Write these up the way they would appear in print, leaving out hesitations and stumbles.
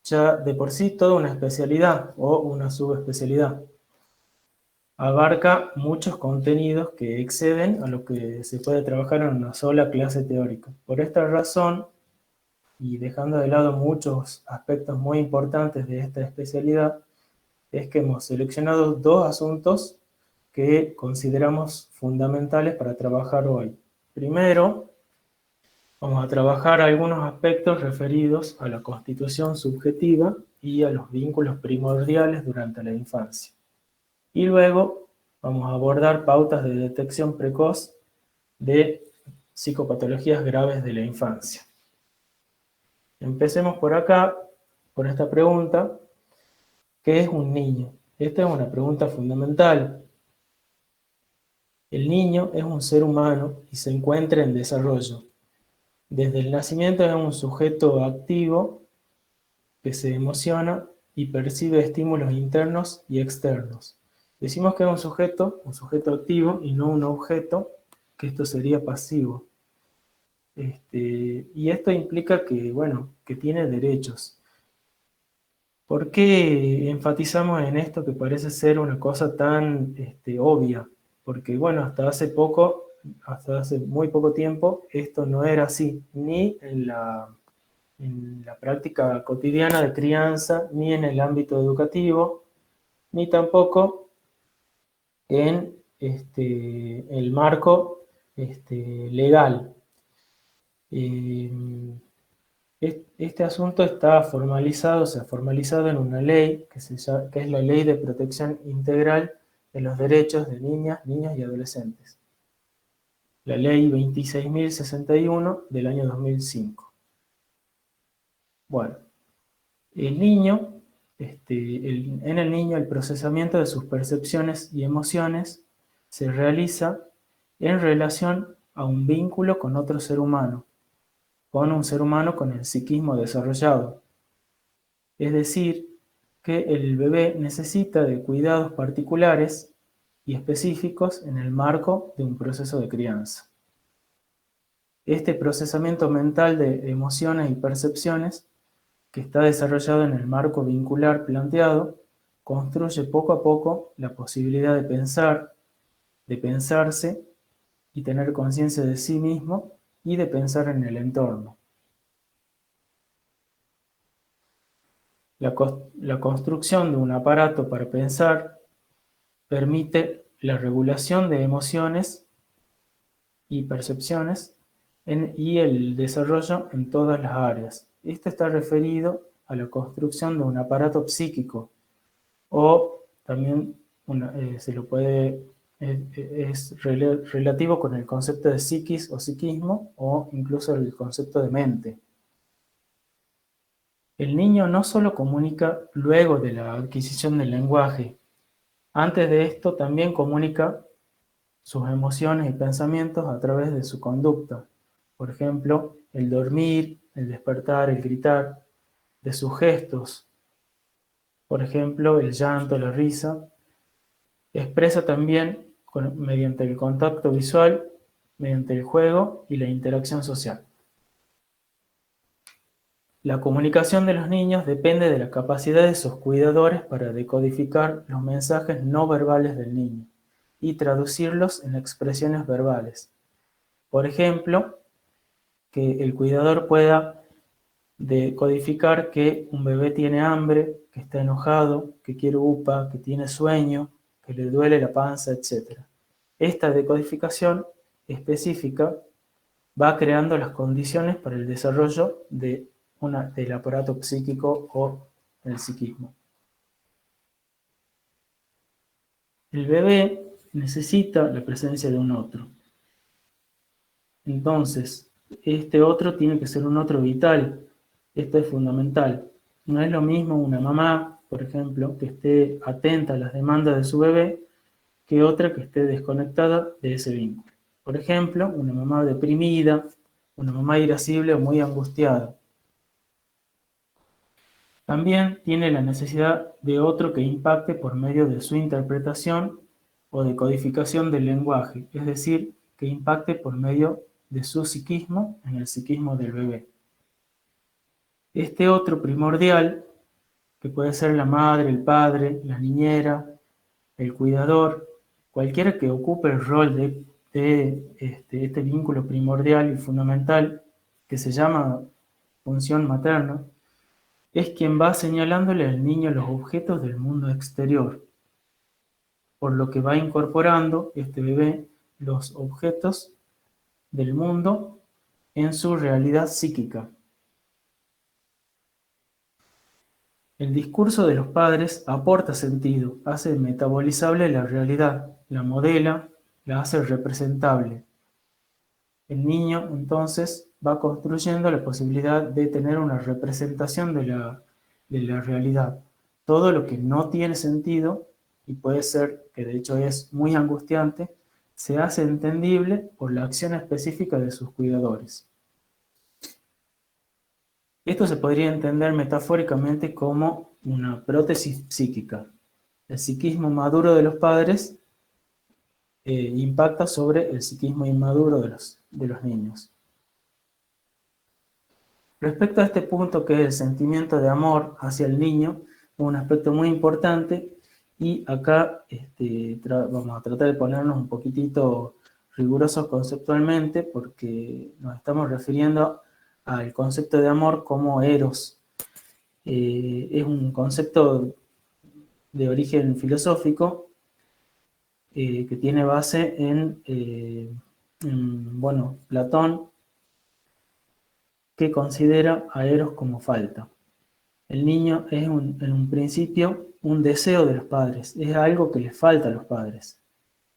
ya de por sí toda una especialidad o una subespecialidad. Abarca muchos contenidos que exceden a lo que se puede trabajar en una sola clase teórica. Por esta razón, y dejando de lado muchos aspectos muy importantes de esta especialidad, es que hemos seleccionado dos asuntos que consideramos fundamentales para trabajar hoy. Primero, vamos a trabajar algunos aspectos referidos a la constitución subjetiva y a los vínculos primordiales durante la infancia. Y luego vamos a abordar pautas de detección precoz de psicopatologías graves de la infancia. Empecemos por acá, por esta pregunta: ¿qué es un niño? Esta es una pregunta fundamental. El niño es un ser humano y se encuentra en desarrollo. Desde el nacimiento es un sujeto activo que se emociona y percibe estímulos internos y externos. Decimos que es un sujeto activo y no un objeto, que esto sería pasivo. Y esto implica que, bueno, que tiene derechos. ¿Por qué enfatizamos en esto que parece ser una cosa tan obvia? Porque, bueno, hasta hace muy poco tiempo, esto no era así, ni en la práctica cotidiana de crianza, ni en el ámbito educativo, ni tampoco en el marco legal. Eh, Este asunto está formalizado, se ha formalizado en una ley que es la Ley de Protección Integral de los Derechos de Niñas, Niños y Adolescentes. La Ley 26.061 del año 2005. Bueno, el niño, en el niño el procesamiento de sus percepciones y emociones se realiza en relación a un vínculo con otro ser humano, con un ser humano con el psiquismo desarrollado. Es decir, que el bebé necesita de cuidados particulares y específicos en el marco de un proceso de crianza. Este procesamiento mental de emociones y percepciones, que está desarrollado en el marco vincular planteado, construye poco a poco la posibilidad de pensar, de pensarse y tener conciencia de sí mismo y de pensar en el entorno. La construcción de un aparato para pensar permite la regulación de emociones y percepciones y el desarrollo en todas las áreas. Esto está referido a la construcción de un aparato psíquico, o también se lo puede, relativo con el concepto de psiquis o psiquismo, o incluso el concepto de mente. El niño no solo comunica luego de la adquisición del lenguaje, antes de esto también comunica sus emociones y pensamientos a través de su conducta. Por ejemplo, el dormir, el despertar, el gritar, de sus gestos. Por ejemplo, el llanto, la risa. Expresa también mediante el contacto visual, mediante el juego y la interacción social. La comunicación de los niños depende de la capacidad de sus cuidadores para decodificar los mensajes no verbales del niño y traducirlos en expresiones verbales. Por ejemplo, que el cuidador pueda decodificar que un bebé tiene hambre, que está enojado, que quiere upa, que tiene sueño, que le duele la panza, etc. Esta decodificación específica va creando las condiciones para el desarrollo del aparato psíquico o el psiquismo. El bebé necesita la presencia de un otro. Entonces, este otro tiene que ser un otro vital. Esto es fundamental. No es lo mismo una mamá, por ejemplo, que esté atenta a las demandas de su bebé, que otra que esté desconectada de ese vínculo. Por ejemplo, una mamá deprimida, una mamá irascible o muy angustiada. También tiene la necesidad de otro que impacte por medio de su interpretación o de codificación del lenguaje, es decir, que impacte por medio de su psiquismo en el psiquismo del bebé. Este otro primordial que puede ser la madre, el padre, la niñera, el cuidador, cualquiera que ocupe el rol de este vínculo primordial y fundamental que se llama función materna, es quien va señalándole al niño los objetos del mundo exterior, por lo que va incorporando este bebé los objetos del mundo en su realidad psíquica. El discurso de los padres aporta sentido, hace metabolizable la realidad, la modela, la hace representable. El niño entonces va construyendo la posibilidad de tener una representación de la realidad. Todo lo que no tiene sentido, y puede ser que de hecho es muy angustiante, se hace entendible por la acción específica de sus cuidadores. Esto se podría entender metafóricamente como una prótesis psíquica. El psiquismo maduro de los padres impacta sobre el psiquismo inmaduro de los niños. Respecto a este punto que es el sentimiento de amor hacia el niño, un aspecto muy importante, y acá vamos a tratar de ponernos un poquitito rigurosos conceptualmente porque nos estamos refiriendo al concepto de amor como eros. Es un concepto de origen filosófico que tiene base bueno, Platón, que considera a eros como falta. El niño es en un principio un deseo de los padres, es algo que les falta a los padres.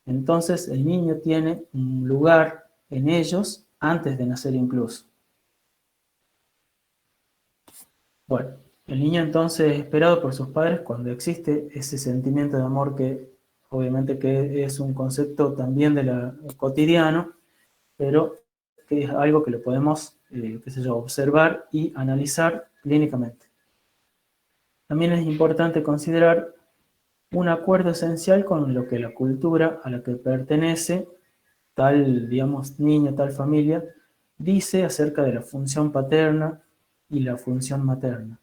Entonces el niño tiene un lugar en ellos antes de nacer incluso. Bueno, el niño entonces es esperado por sus padres cuando existe ese sentimiento de amor que obviamente que es un concepto también cotidiano, pero que es algo que lo podemos, observar y analizar clínicamente. También es importante considerar un acuerdo esencial con lo que la cultura a la que pertenece tal, digamos, niño, tal familia, dice acerca de la función paterna y la función materna.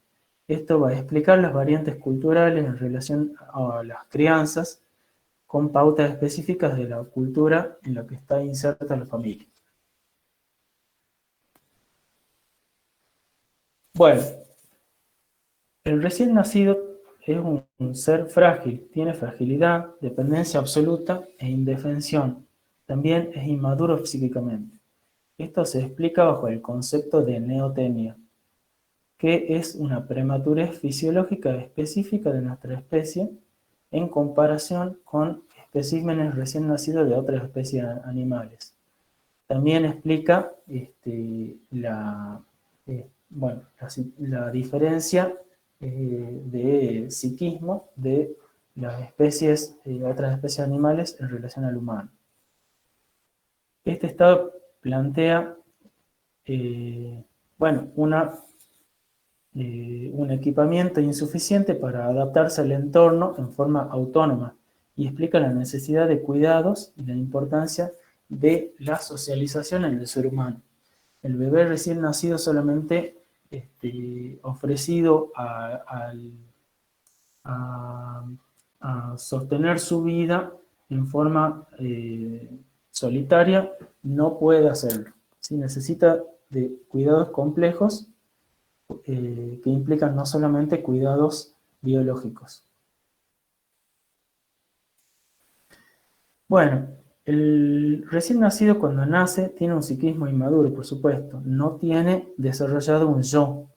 Esto va a explicar las variantes culturales en relación a las crianzas con pautas específicas de la cultura en la que está inserta la familia. Bueno, el recién nacido es un ser frágil, tiene fragilidad, dependencia absoluta e indefensión. También es inmaduro psíquicamente. Esto se explica bajo el concepto de neotenia, que es una prematurez fisiológica específica de nuestra especie en comparación con especímenes recién nacidos de otras especies animales. También explica bueno, la diferencia de psiquismo de las especies, otras especies animales en relación al humano. Este estado plantea bueno, un equipamiento insuficiente para adaptarse al entorno en forma autónoma y explica la necesidad de cuidados y la importancia de la socialización en el ser humano. El bebé recién nacido solamente ofrecido a sostener su vida en forma solitaria, no puede hacerlo. ¿Sí? Necesita de cuidados complejos que implican no solamente cuidados biológicos. Bueno, el recién nacido cuando nace tiene un psiquismo inmaduro, por supuesto. No tiene desarrollado un yo,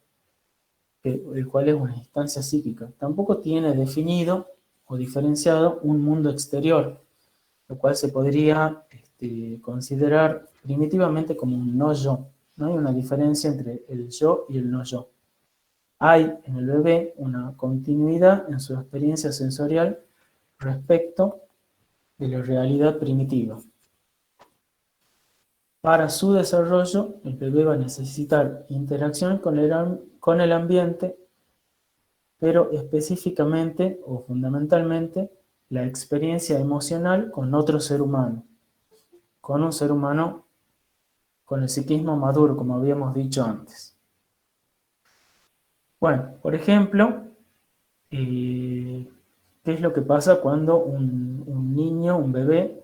el cual es una instancia psíquica. Tampoco tiene definido o diferenciado un mundo exterior, lo cual se podría considerar primitivamente como un no yo. No hay una diferencia entre el yo y el no yo. Hay en el bebé una continuidad en su experiencia sensorial respecto de la realidad primitiva. Para su desarrollo, el bebé va a necesitar interacción con el ambiente, pero específicamente o fundamentalmente la experiencia emocional con otro ser humano, con un ser humano con el psiquismo maduro, como habíamos dicho antes. Bueno, por ejemplo, ¿qué es lo que pasa cuando un niño, un bebé,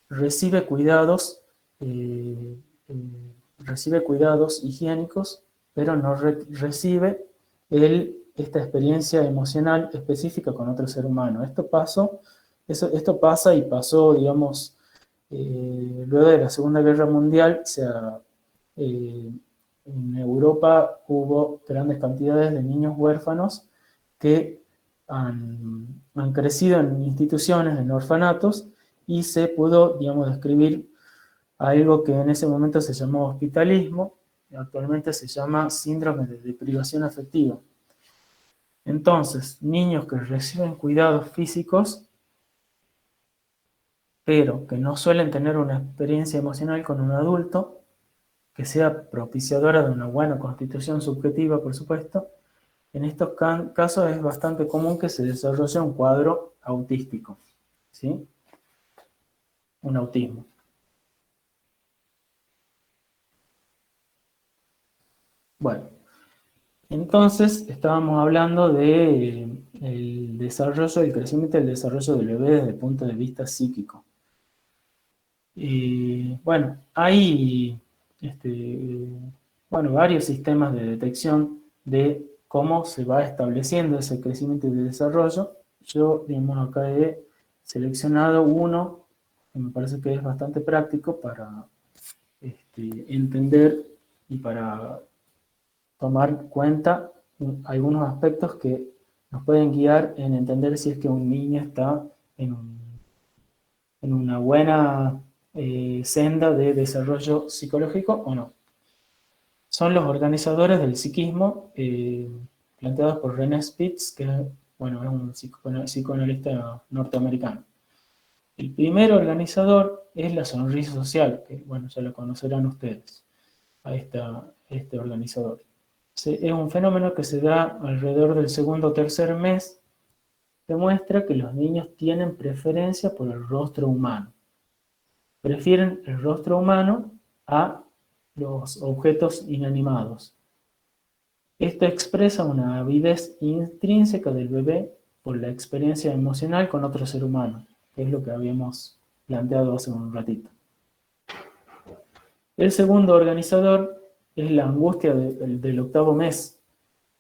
recibe cuidados, eh, recibe cuidados higiénicos, pero no recibe esta experiencia emocional específica con otro ser humano? Esto pasa y pasó, digamos, luego de la Segunda Guerra Mundial. O sea, en Europa hubo grandes cantidades de niños huérfanos que han crecido en instituciones, en orfanatos, y se pudo, digamos, describir algo que en ese momento se llamó hospitalismo, y actualmente se llama síndrome de deprivación afectiva. Entonces, niños que reciben cuidados físicos, pero que no suelen tener una experiencia emocional con un adulto, que sea propiciadora de una buena constitución subjetiva, por supuesto. En estos casos es bastante común que se desarrolle un cuadro autístico, ¿sí? Un autismo. Bueno, entonces estábamos hablando de el desarrollo, el crecimiento y el desarrollo del bebé desde el punto de vista psíquico. Y bueno, hay varios sistemas de detección de cómo se va estableciendo ese crecimiento y desarrollo. Yo, digamos, acá he seleccionado uno que me parece que es bastante práctico para entender y para tomar cuenta algunos aspectos que nos pueden guiar en entender si es que un niño está en, en una buena senda de desarrollo psicológico o no. Son los organizadores del psiquismo, planteados por René Spitz, que bueno, es un psicoanalista norteamericano. El primer organizador es la sonrisa social, que bueno, ya lo conocerán ustedes, este organizador. Es un fenómeno que se da alrededor del segundo o tercer mes. Demuestra que los niños tienen preferencia por el rostro humano. Prefieren el rostro humano a los objetos inanimados. Esto expresa una avidez intrínseca del bebé por la experiencia emocional con otro ser humano, que es lo que habíamos planteado hace un ratito. El segundo organizador es la angustia del octavo mes.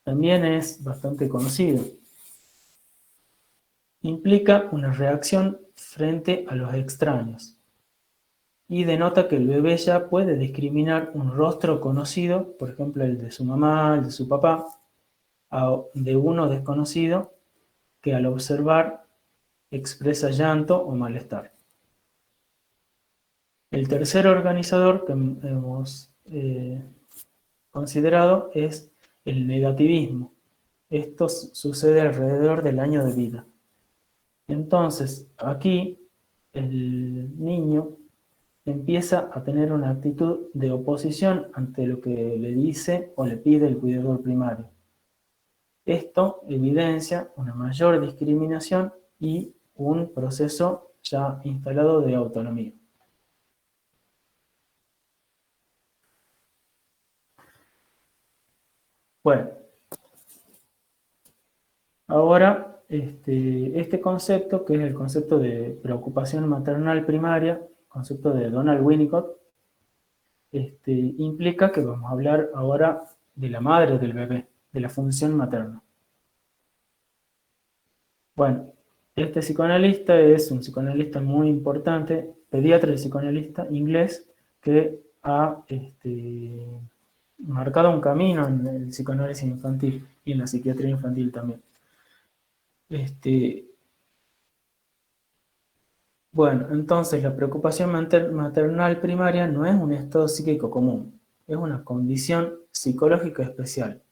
También es bastante conocido. Implica una reacción frente a los extraños y denota que el bebé ya puede discriminar un rostro conocido, por ejemplo el de su mamá, el de su papá, de uno desconocido que al observar expresa llanto o malestar. El tercer organizador que hemos considerado es el negativismo. Esto sucede alrededor del año de vida. Entonces, aquí el niño empieza a tener una actitud de oposición ante lo que le dice o le pide el cuidador primario. Esto evidencia una mayor discriminación y un proceso ya instalado de autonomía. Bueno, ahora este concepto, que es el concepto de preocupación maternal primaria, concepto de Donald Winnicott, implica que vamos a hablar ahora de la madre del bebé, de la función materna. Bueno, este psicoanalista es un psicoanalista muy importante, pediatra y psicoanalista inglés, que ha marcado un camino en el psicoanálisis infantil y en la psiquiatría infantil también. Bueno, entonces la preocupación maternal primaria no es un estado psíquico común, es una condición psicológica especial.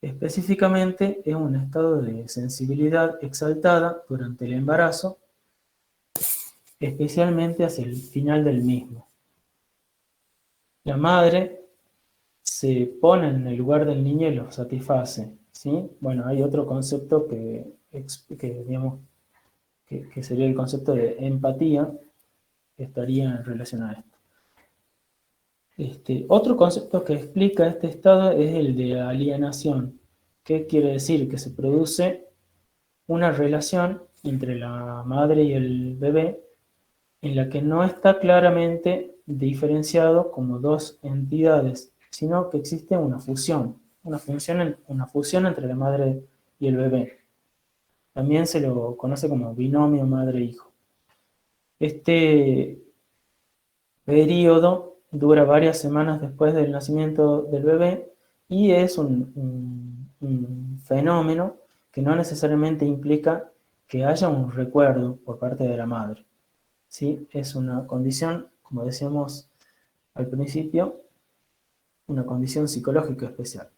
Específicamente es un estado de sensibilidad exaltada durante el embarazo, especialmente hacia el final del mismo. La madre se pone en el lugar del niño y lo satisface, ¿sí? Bueno, hay otro concepto digamos, que sería el concepto de empatía, que estaría en relación a esto. Otro concepto que explica este estado es el de alienación. ¿Qué quiere decir? Que se produce una relación entre la madre y el bebé en la que no está claramente diferenciado como dos entidades, sino que existe una fusión entre la madre y el bebé. También se lo conoce como binomio madre-hijo. Este periodo dura varias semanas después del nacimiento del bebé y es un fenómeno que no necesariamente implica que haya un recuerdo por parte de la madre. ¿Sí? Es una condición, como decíamos al principio, una condición psicológica especial.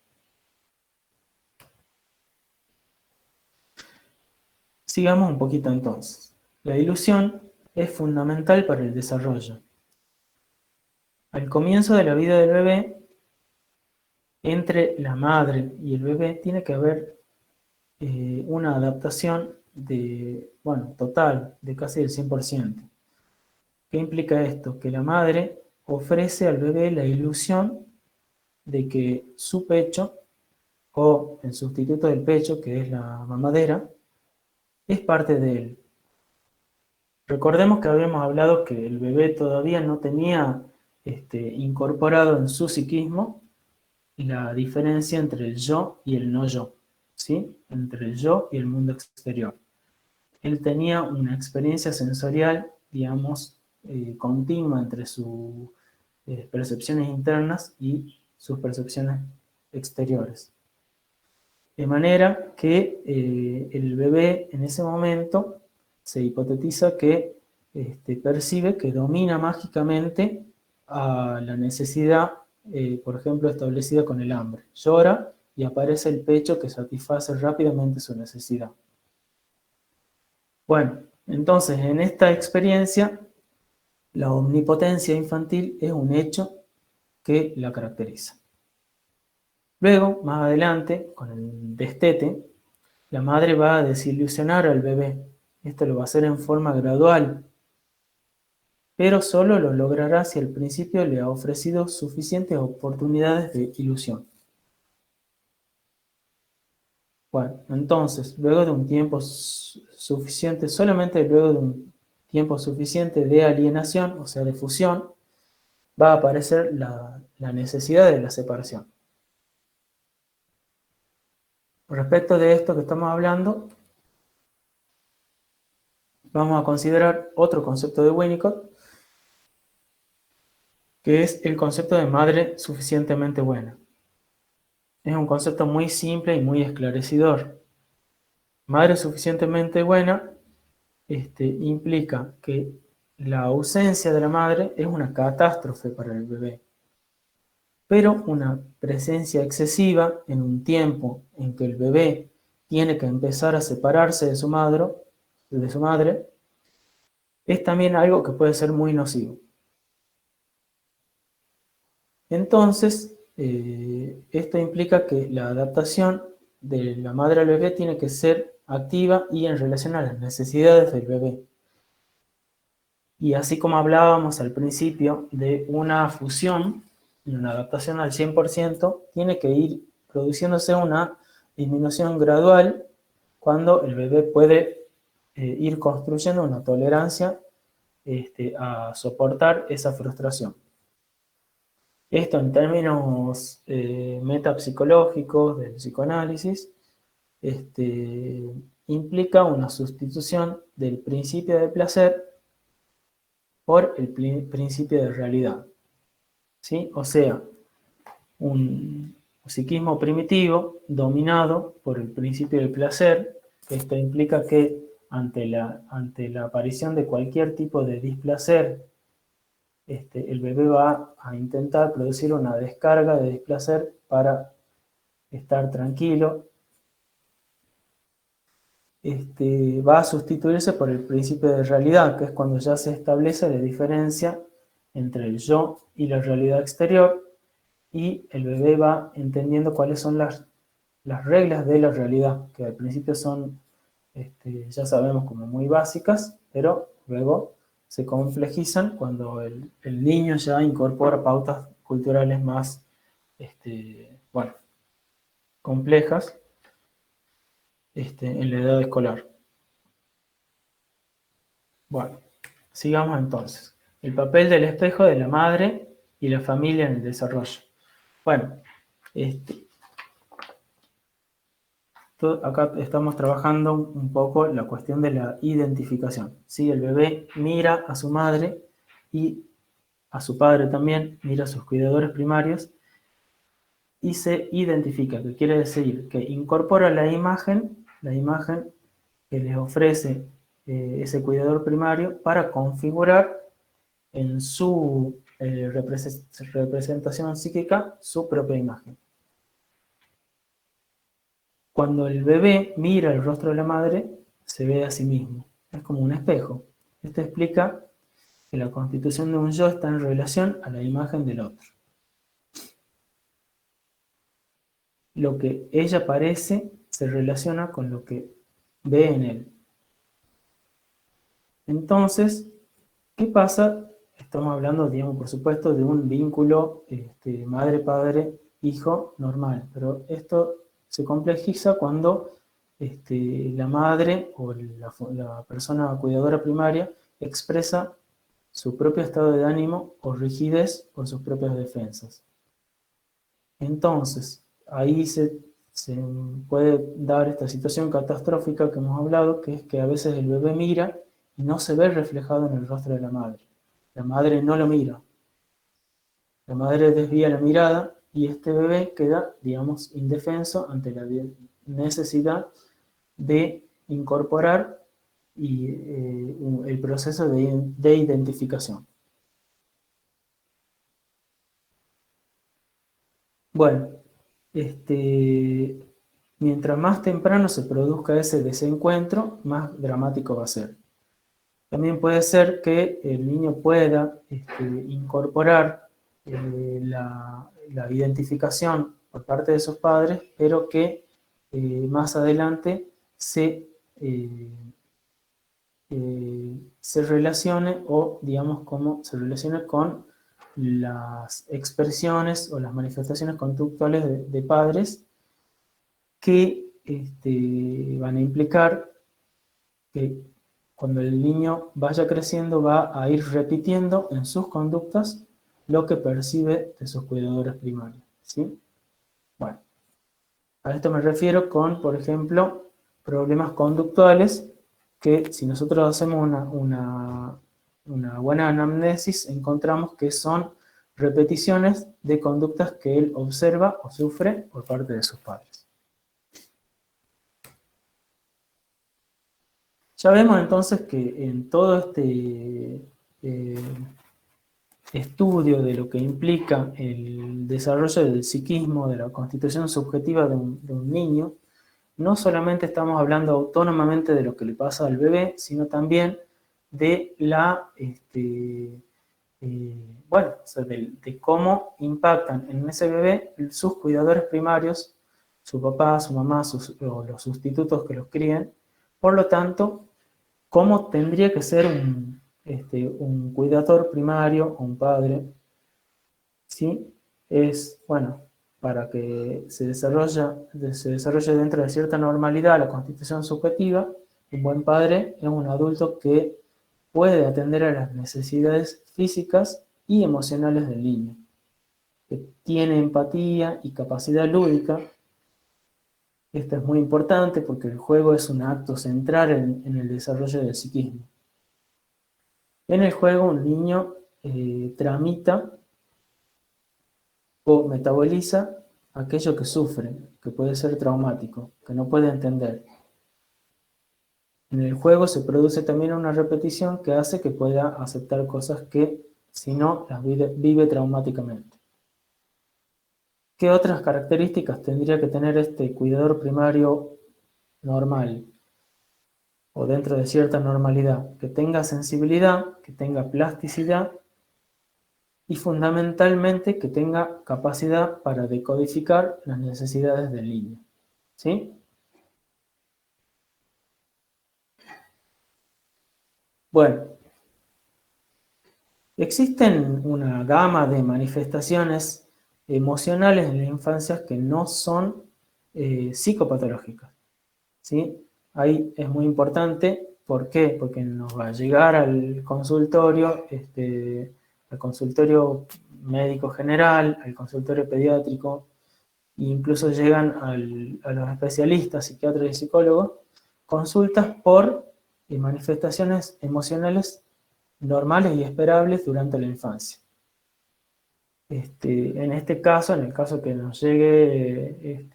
Sigamos un poquito entonces. La ilusión es fundamental para el desarrollo. Al comienzo de la vida del bebé, entre la madre y el bebé tiene que haber una adaptación total, de casi el 100%. ¿Qué implica esto? Que la madre ofrece al bebé la ilusión de que su pecho, o el sustituto del pecho, que es la mamadera, es parte de él. Recordemos que habíamos hablado que el bebé todavía no tenía incorporado en su psiquismo la diferencia entre el yo y el no yo, ¿sí? Entre el yo y el mundo exterior. Él tenía una experiencia sensorial, digamos, continua entre sus percepciones internas y sus percepciones exteriores. De manera que el bebé en ese momento se hipotetiza que percibe que domina mágicamente a la necesidad, por ejemplo, establecida con el hambre. Llora y aparece el pecho que satisface rápidamente su necesidad. Bueno, entonces en esta experiencia, la omnipotencia infantil es un hecho que la caracteriza. Luego, más adelante, con el destete, la madre va a desilusionar al bebé. Esto lo va a hacer en forma gradual, pero solo lo logrará si al principio le ha ofrecido suficientes oportunidades de ilusión. Bueno, entonces, luego de un tiempo suficiente, solamente luego de un tiempo suficiente de alienación, o sea, de fusión, va a aparecer la necesidad de la separación. Respecto de esto que estamos hablando, vamos a considerar otro concepto de Winnicott, que es el concepto de madre suficientemente buena. Es un concepto muy simple y muy esclarecedor. Madre suficientemente buena implica que la ausencia de la madre es una catástrofe para el bebé, pero una presencia excesiva en un tiempo en que el bebé tiene que empezar a separarse de su madre, es también algo que puede ser muy nocivo. Entonces, esto implica que la adaptación de la madre al bebé tiene que ser activa y en relación a las necesidades del bebé. Y así como hablábamos al principio de una fusión, una adaptación al 100%, tiene que ir produciéndose una disminución gradual cuando el bebé puede ir construyendo una tolerancia a soportar esa frustración. Esto en términos metapsicológicos del psicoanálisis implica una sustitución del principio de placer por el principio de realidad. ¿Sí? O sea, un psiquismo primitivo dominado por el principio del placer. Esto implica que ante la aparición de cualquier tipo de displacer, el bebé va a intentar producir una descarga de displacer para estar tranquilo. Va a sustituirse por el principio de realidad, que es cuando ya se establece la diferencia entre el yo y la realidad exterior, y el bebé va entendiendo cuáles son las reglas de la realidad, que al principio son, ya sabemos, como muy básicas, pero luego se complejizan cuando el niño ya incorpora pautas culturales más, complejas. en la edad escolar. Bueno, sigamos entonces. El papel del espejo de la madre y la familia en el desarrollo. Bueno, acá estamos trabajando un poco la cuestión de la identificación. ¿Sí? El bebé mira a su madre y a su padre también, mira a sus cuidadores primarios y se identifica, que quiere decir que incorpora la imagen que les ofrece ese cuidador primario para configurar en su representación psíquica su propia imagen. Cuando el bebé mira el rostro de la madre, se ve a sí mismo. Es como un espejo. Esto explica que la constitución de un yo está en relación a la imagen del otro. Lo que ella parece se relaciona con lo que ve en él. Entonces, ¿qué pasa? Estamos hablando, digamos, por supuesto, de un vínculo madre-padre-hijo normal, pero esto se complejiza cuando la madre o la persona cuidadora primaria expresa su propio estado de ánimo o rigidez por sus propias defensas. Entonces, ahí se puede dar esta situación catastrófica que hemos hablado, que es que a veces el bebé mira y no se ve reflejado en el rostro de la madre. La madre no lo mira. La madre desvía la mirada y este bebé queda, digamos, indefenso ante la necesidad de incorporar el proceso de identificación. Bueno, mientras más temprano se produzca ese desencuentro, más dramático va a ser. También puede ser que el niño pueda incorporar la identificación por parte de sus padres, pero que más adelante se relacione o, digamos, como se relacione con las expresiones o las manifestaciones conductuales de padres que van a implicar que cuando el niño vaya creciendo va a ir repitiendo en sus conductas lo que percibe de sus cuidadores primarios. ¿Sí? Bueno, a esto me refiero con, por ejemplo, problemas conductuales que si nosotros hacemos una buena anamnesis encontramos que son repeticiones de conductas que él observa o sufre por parte de sus padres. Ya vemos entonces que en todo estudio de lo que implica el desarrollo del psiquismo, de la constitución subjetiva de un niño, no solamente estamos hablando autónomamente de lo que le pasa al bebé, sino también de de cómo impactan en ese bebé sus cuidadores primarios, su papá, su mamá, o los sustitutos que los crían. Por lo tanto, cómo tendría que ser un cuidador primario o un padre, ¿sí? Es, bueno, para que se desarrolle dentro de cierta normalidad la constitución subjetiva, un buen padre es un adulto que puede atender a las necesidades físicas y emocionales del niño, que tiene empatía y capacidad lúdica. Esto es muy importante porque el juego es un acto central en el desarrollo del psiquismo. En el juego un niño tramita o metaboliza aquello que sufre, que puede ser traumático, que no puede entender. En el juego se produce también una repetición que hace que pueda aceptar cosas que, si no, las vive traumáticamente. ¿Qué otras características tendría que tener este cuidador primario normal? O dentro de cierta normalidad, que tenga sensibilidad, que tenga plasticidad y fundamentalmente que tenga capacidad para decodificar las necesidades del niño. ¿Sí? Bueno, existen una gama de manifestaciones emocionales en la infancia que no son psicopatológicas. ¿sí? Ahí es muy importante. ¿Por qué? Porque nos va a llegar al consultorio médico general, al consultorio pediátrico, e incluso llegan a los especialistas, psiquiatras y psicólogos, consultas por manifestaciones emocionales normales y esperables durante la infancia. En este caso, en el caso que nos llegue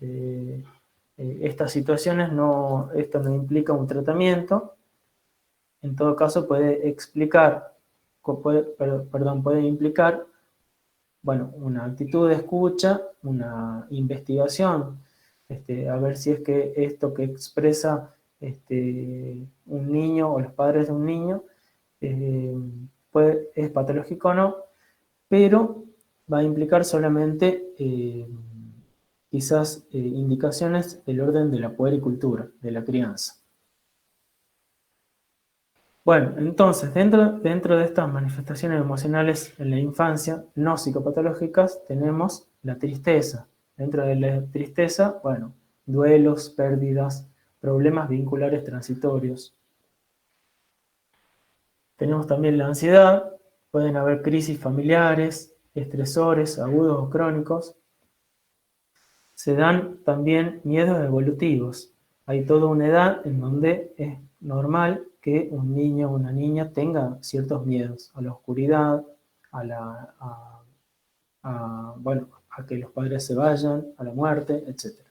estas situaciones, esto no implica un tratamiento. En todo caso, puede implicar, bueno, una actitud de escucha, una investigación, a ver si es que esto que expresa un niño o los padres de un niño eh, es patológico o no, pero va a implicar solamente quizás indicaciones del orden de la puericultura, de la crianza. Bueno, entonces, dentro de estas manifestaciones emocionales en la infancia, no psicopatológicas, tenemos la tristeza. Dentro de la tristeza, bueno, duelos, pérdidas, problemas vinculares transitorios. Tenemos también la ansiedad, pueden haber crisis familiares, estresores agudos o crónicos. Se dan también miedos evolutivos. Hay toda una edad en donde es normal que un niño o una niña tenga ciertos miedos a la oscuridad, bueno, a que los padres se vayan, a la muerte, etc.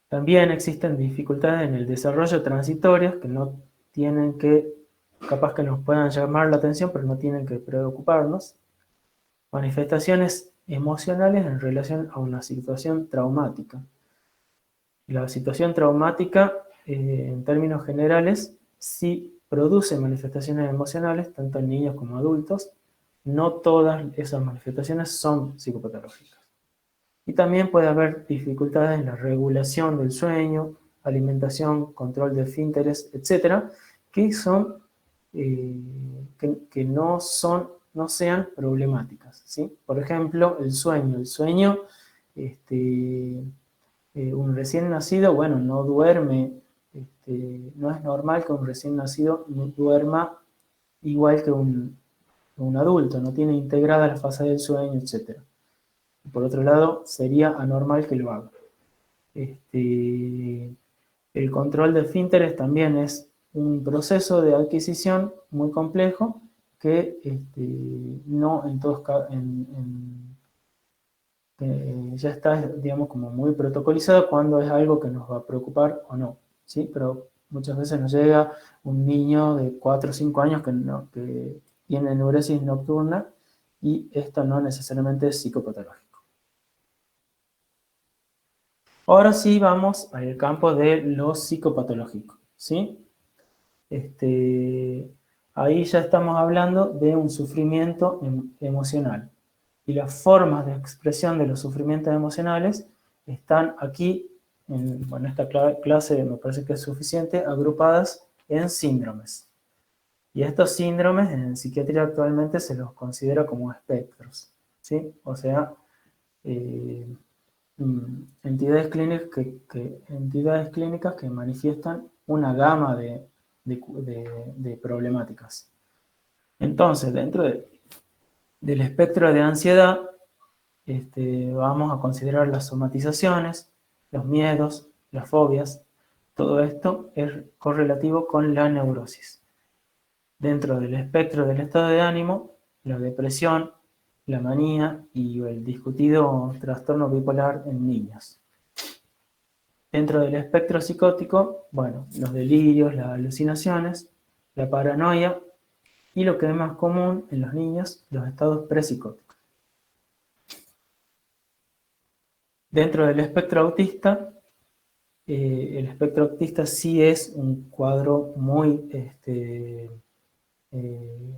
También existen dificultades en el desarrollo transitorias que no tienen que, capaz que nos puedan llamar la atención, pero no tienen que preocuparnos. Manifestaciones emocionales en relación a una situación traumática. La situación traumática, en términos generales, sí produce manifestaciones emocionales, tanto en niños como adultos. No todas esas manifestaciones son psicopatológicas. Y también puede haber dificultades en la regulación del sueño, alimentación, control de esfínteres, etcétera, que son que no sean problemáticas, ¿sí? Por ejemplo, el sueño. El sueño, un recién nacido, bueno, no duerme, no es normal que un recién nacido no duerma igual que un adulto, no tiene integrada la fase del sueño, etc. Por otro lado, sería anormal que lo haga. El control de esfínteres también es un proceso de adquisición muy complejo que no en todos ya está, digamos, como muy protocolizado cuando es algo que nos va a preocupar o no, ¿sí? Pero muchas veces nos llega un niño de 4 o 5 años que tiene enuresis nocturna y esto no necesariamente es psicopatológico. Ahora sí vamos al campo de lo psicopatológico, ¿sí? Ahí ya estamos hablando de un sufrimiento emocional. Y las formas de expresión de los sufrimientos emocionales están aquí, bueno, esta clase me parece que es suficiente, agrupadas en síndromes. Y estos síndromes en psiquiatría actualmente se los considera como espectros, ¿sí? O sea, entidades clínicas que manifiestan una gama de problemáticas. Entonces, del espectro de ansiedad, vamos a considerar las somatizaciones, los miedos, las fobias. Todo esto es correlativo con la neurosis. Dentro del espectro del estado de ánimo, la depresión, la manía y el discutido trastorno bipolar en niños. Dentro del espectro psicótico, bueno, los delirios, las alucinaciones, la paranoia y lo que es más común en los niños, los estados prepsicóticos. Dentro del espectro autista, el espectro autista sí es un cuadro muy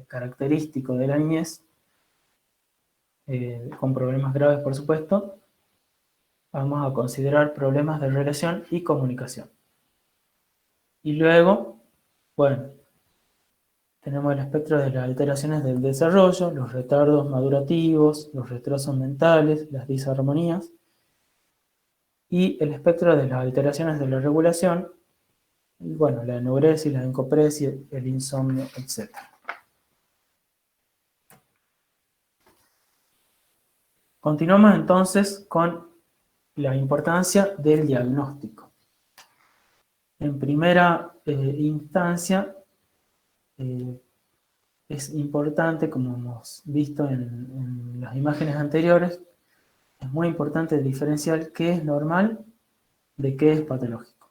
característico de la niñez, con problemas graves, por supuesto. Vamos a considerar problemas de relación y comunicación. Y luego, bueno, tenemos el espectro de las alteraciones del desarrollo, los retardos madurativos, los retrasos mentales, las disarmonías. y el espectro de las alteraciones de la regulación, y bueno, la enuresis, la encopresia, el insomnio, etc. Continuamos entonces con la importancia del diagnóstico. En primera instancia, es importante, como hemos visto en las imágenes anteriores, es muy importante diferenciar qué es normal de qué es patológico.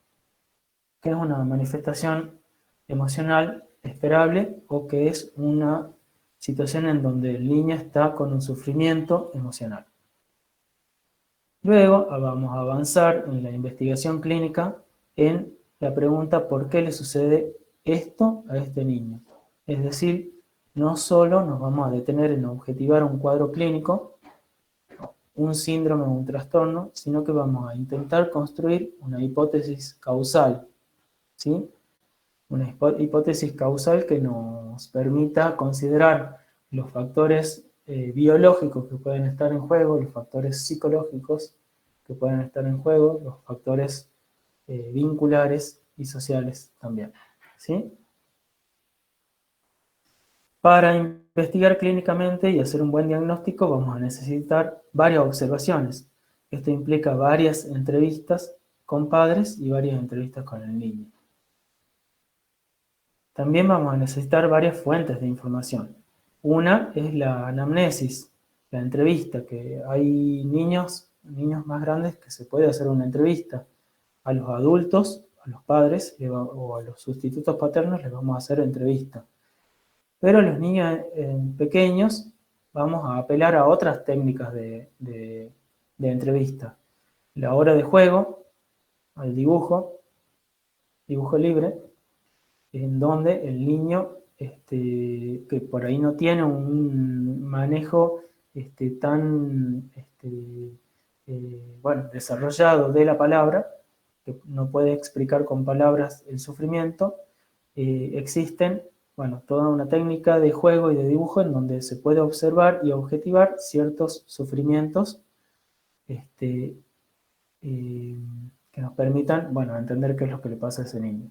Qué es una manifestación emocional esperable o qué es una situación en donde el niño está con un sufrimiento emocional. Luego vamos a avanzar en la investigación clínica en la pregunta ¿por qué le sucede esto a este niño? Es decir, no solo nos vamos a detener en objetivar un cuadro clínico, un síndrome o un trastorno, sino que vamos a intentar construir una hipótesis causal, ¿sí? Una hipótesis causal que nos permita considerar los factores biológicos que pueden estar en juego, los factores psicológicos que pueden estar en juego, los factores vinculares y sociales también, ¿sí? Para investigar clínicamente y hacer un buen diagnóstico vamos a necesitar varias observaciones. Esto implica varias entrevistas con padres y varias entrevistas con el niño. También vamos a necesitar varias fuentes de información. Una es la anamnesis, la entrevista, que hay niños más grandes que se puede hacer una entrevista. A los adultos, a los padres o a los sustitutos paternos les vamos a hacer entrevista. Pero a los niños pequeños vamos a apelar a otras técnicas de entrevista. La hora de juego, al dibujo libre, en donde el niño que por ahí no tiene un manejo tan desarrollado de la palabra, que no puede explicar con palabras el sufrimiento, existen toda una técnica de juego y de dibujo en donde se puede observar y objetivar ciertos sufrimientos que nos permitan entender qué es lo que le pasa a ese niño.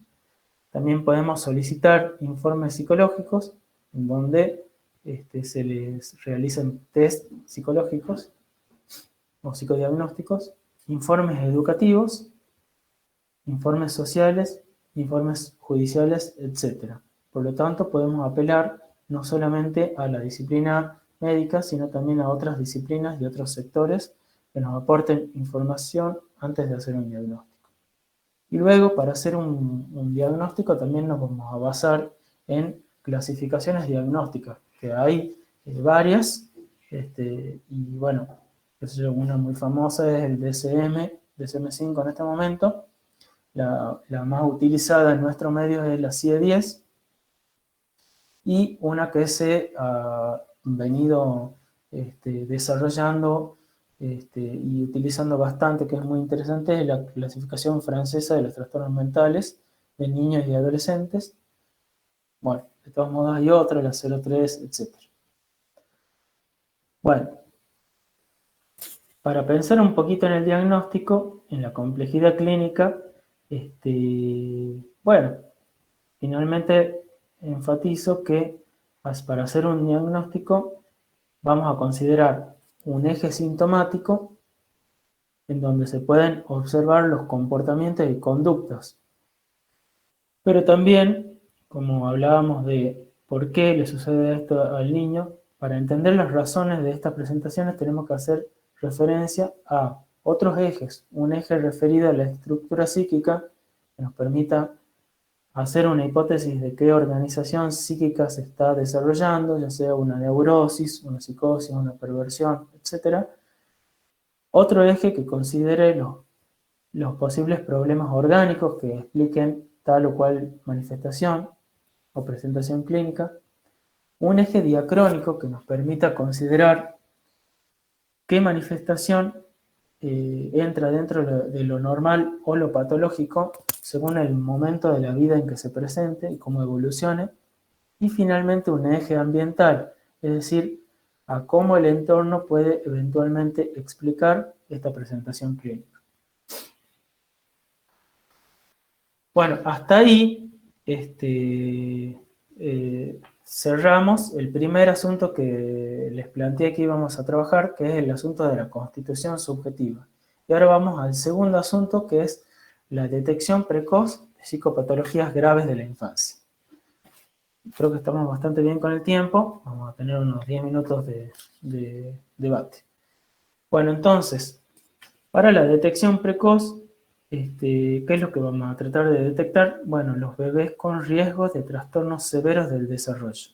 También podemos solicitar informes psicológicos en donde se les realicen test psicológicos o psicodiagnósticos, informes educativos, informes sociales, informes judiciales, etc. Por lo tanto, podemos apelar no solamente a la disciplina médica, sino también a otras disciplinas y otros sectores que nos aporten información antes de hacer un diagnóstico. Y luego, para hacer un diagnóstico, también nos vamos a basar en clasificaciones diagnósticas, que hay varias, y bueno, una muy famosa es el DSM-5 en este momento. La más utilizada en nuestro medio es la CIE-10, y una que se ha venido desarrollando y utilizando bastante, que es muy interesante, es la clasificación francesa de los trastornos mentales de niños y adolescentes. Bueno, de todos modos hay otra, la 03, etc. Bueno, para pensar un poquito en el diagnóstico, en la complejidad clínica, finalmente enfatizo que para hacer un diagnóstico vamos a considerar un eje sintomático en donde se pueden observar los comportamientos y conductas. Pero también, como hablábamos de por qué le sucede esto al niño, para entender las razones de estas presentaciones tenemos que hacer referencia a otros ejes, un eje referido a la estructura psíquica que nos permita hacer una hipótesis de qué organización psíquica se está desarrollando, ya sea una neurosis, una psicosis, una perversión, etc. Otro eje que considere los posibles problemas orgánicos que expliquen tal o cual manifestación o presentación clínica. Un eje diacrónico que nos permita considerar qué manifestación entra dentro de lo normal o lo patológico según el momento de la vida en que se presente y cómo evolucione. Y finalmente un eje ambiental, es decir, a cómo el entorno puede eventualmente explicar esta presentación clínica. Bueno, hasta ahí cerramos el primer asunto que les planteé que íbamos a trabajar, que es el asunto de la constitución subjetiva. Y ahora vamos al segundo asunto, que es la detección precoz de psicopatologías graves de la infancia. Creo que estamos bastante bien con el tiempo, vamos a tener unos 10 minutos de debate. Bueno, entonces, para la detección precoz, ¿qué es lo que vamos a tratar de detectar? Bueno, los bebés con riesgos de trastornos severos del desarrollo.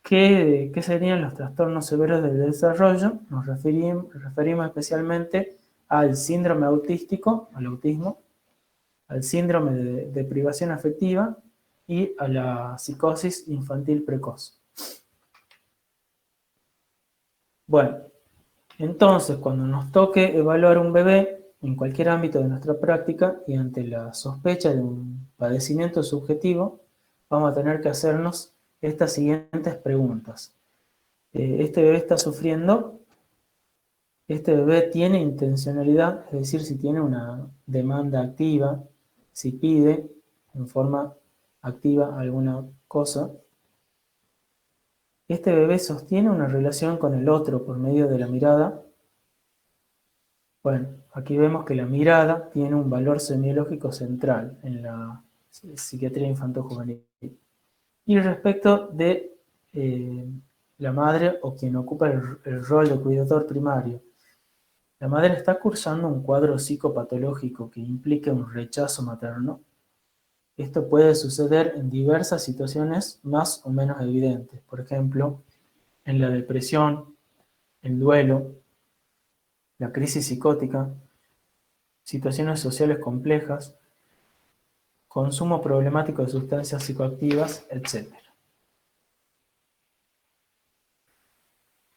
¿Qué serían los trastornos severos del desarrollo? Nos referimos especialmente al síndrome autístico, al autismo, al síndrome de privación afectiva y a la psicosis infantil precoz. Bueno, entonces, cuando nos toque evaluar un bebé en cualquier ámbito de nuestra práctica y ante la sospecha de un padecimiento subjetivo, vamos a tener que hacernos estas siguientes preguntas. ¿Este bebé está sufriendo? ¿Este bebé tiene intencionalidad? Es decir, si tiene una demanda activa, si pide en forma activa alguna cosa. ¿Este bebé sostiene una relación con el otro por medio de la mirada? Bueno, aquí vemos que la mirada tiene un valor semiológico central en la psiquiatría infanto-juvenil. Y respecto de eh, la madre o quien ocupa el rol de cuidador primario, la madre está cursando un cuadro psicopatológico que implique un rechazo materno. Esto puede suceder en diversas situaciones más o menos evidentes, por ejemplo, en la depresión, el duelo, la crisis psicótica, situaciones sociales complejas, consumo problemático de sustancias psicoactivas, etc.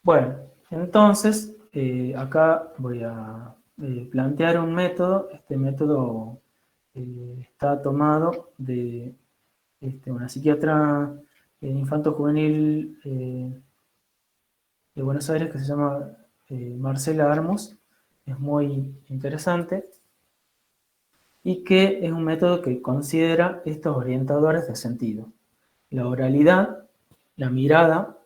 Bueno, entonces acá voy a plantear un método. Este método está tomado de una psiquiatra infanto-juvenil de Buenos Aires que se llama Marcela Armos. Es muy interesante y que es un método que considera estos orientadores de sentido: la oralidad, la mirada,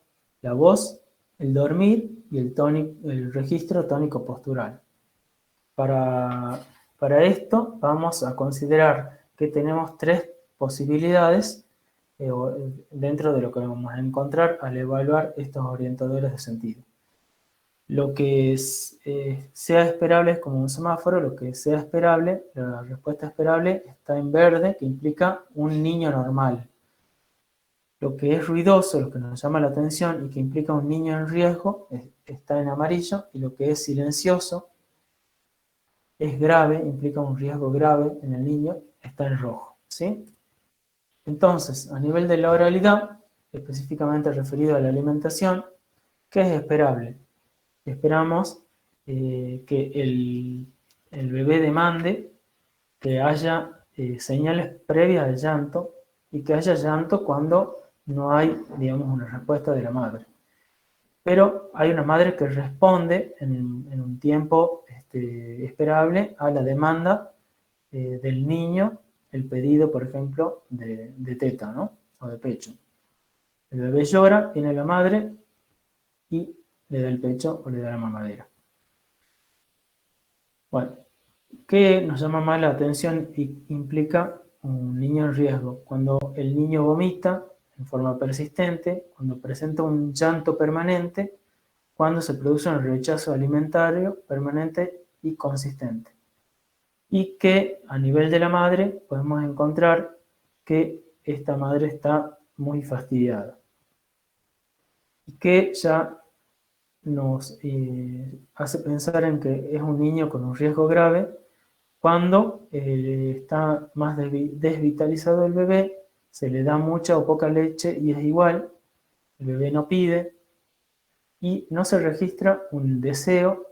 la voz, el dormir y el registro tónico postural. Para, para esto vamos a considerar que tenemos tres posibilidades dentro de lo que vamos a encontrar al evaluar estos orientadores de sentido. Lo que sea esperable es como un semáforo. Lo que sea esperable, la respuesta esperable está en verde, que implica un niño normal. Lo que es ruidoso, lo que nos llama la atención y que implica un niño en riesgo, está en amarillo, y lo que es silencioso, es grave, implica un riesgo grave en el niño, está en rojo, ¿sí? Entonces, a nivel de la oralidad, específicamente referido a la alimentación, ¿qué es esperable? Esperamos que el bebé demande que haya señales previas al llanto y que haya llanto cuando no hay, digamos, una respuesta de la madre. Pero hay una madre que responde en un tiempo esperable a la demanda del niño, el pedido, por ejemplo, de teta, ¿no? O de pecho. El bebé llora, viene la madre y le da el pecho o le da la mamadera. Bueno, ¿qué nos llama más la atención y implica un niño en riesgo? Cuando el niño vomita en forma persistente, cuando presenta un llanto permanente, cuando se produce un rechazo alimentario permanente y consistente. Y que a nivel de la madre podemos encontrar que esta madre está muy fastidiada. Y que ya nos hace pensar en que es un niño con un riesgo grave cuando está más desvitalizado el bebé, se le da mucha o poca leche y es igual, el bebé no pide y no se registra un deseo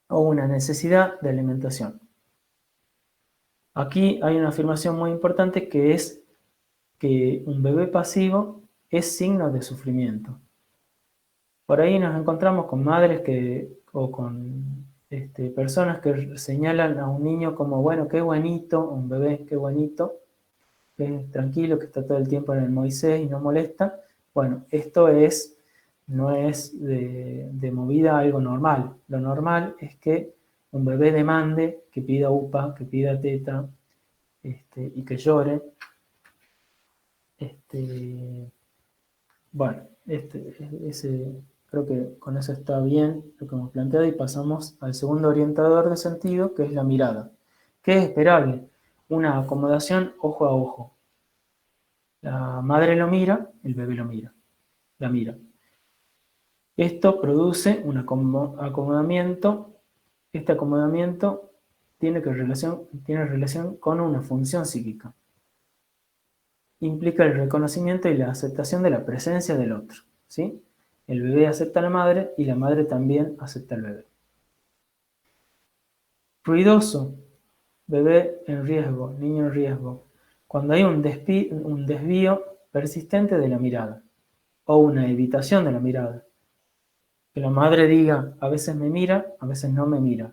o una necesidad de alimentación. Aquí hay una afirmación muy importante, que es que un bebé pasivo es signo de sufrimiento. Por ahí nos encontramos con madres o con personas que señalan a un niño como, bueno, qué bonito, un bebé, qué bonito, que es tranquilo, que está todo el tiempo en el Moisés y no molesta. Bueno, esto no es de movida algo normal. Lo normal es que un bebé demande, que pida upa, que pida teta, y que llore. Bueno, creo que con eso está bien lo que hemos planteado y pasamos al segundo orientador de sentido, que es la mirada. ¿Qué es esperable? Una acomodación ojo a ojo. La madre lo mira, el bebé lo mira, la mira. Esto produce un acomodamiento. Este acomodamiento tiene relación con una función psíquica. Implica el reconocimiento y la aceptación de la presencia del otro, ¿sí? El bebé acepta a la madre y la madre también acepta al bebé. Ruidoso, bebé en riesgo, niño en riesgo. Cuando hay un desvío persistente de la mirada o una evitación de la mirada. Que la madre diga, a veces me mira, a veces no me mira.